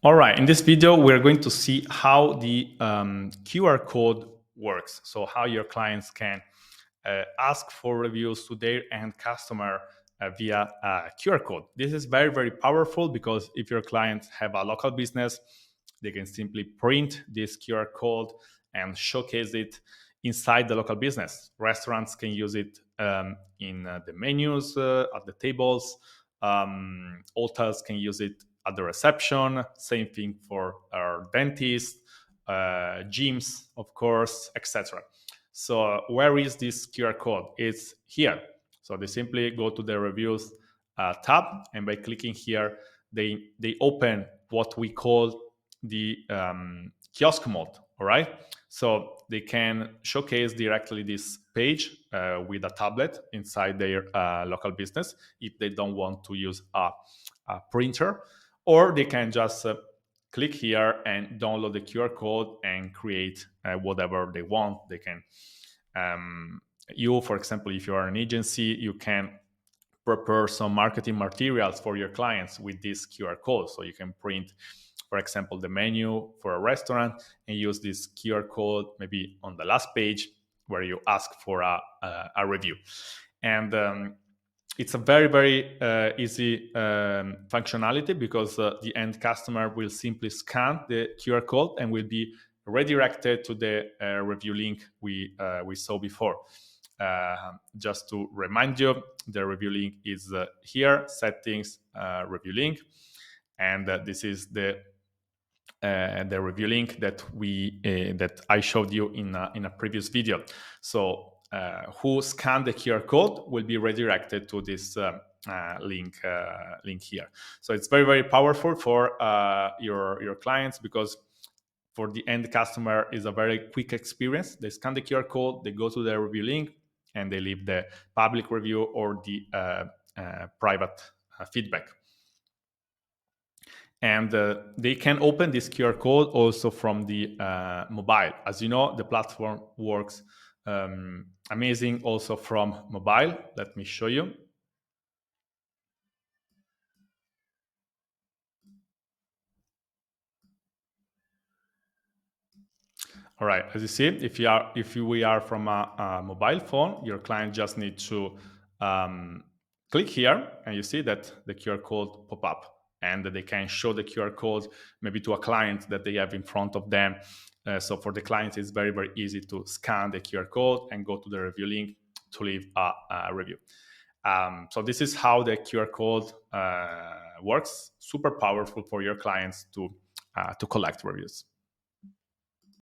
All right, in this video, we're going to see how the QR code works. So how your clients can ask for reviews to their end customer via QR code. This is very, very powerful because if your clients have a local business, they can simply print this QR code and showcase it inside the local business. Restaurants can use it in the menus, at the tables. Hotels can use it at the reception. Same thing for our dentists, gyms, of course, etc. So where is this QR code? It's here. So they simply go to the reviews tab, and by clicking here, they open what we call the kiosk mode. All right. So they can showcase directly this page with a tablet inside their local business if they don't want to use a printer, or they can just click here and download the QR code and create whatever they want. They can, for example, if you are an agency, you can prepare some marketing materials for your clients with this QR code. So you can print, for example, the menu for a restaurant and use this QR code maybe on the last page where you ask for a review. And it's a very, very easy functionality because the end customer will simply scan the QR code and will be redirected to the review link we saw before. Just to remind you, the review link is here, settings, review link, and this is the review link that I showed you in a previous video. So who scanned the QR code will be redirected to this link here. So it's very, very powerful for your clients, because for the end customer is a very quick experience. They scan the QR code, they go to the review link, and they leave the public review or the private feedback. And they can open this QR code also from the mobile. As you know, the platform works amazing also from mobile. Let me show you. All right, as you see, if we are from a mobile phone, your client just needs to click here, and you see that the QR code pop up, and they can show the QR code maybe to a client that they have in front of them. So for the clients, it's very, very easy to scan the QR code and go to the review link to leave a review. So this is how the QR code works. Super powerful for your clients to collect reviews.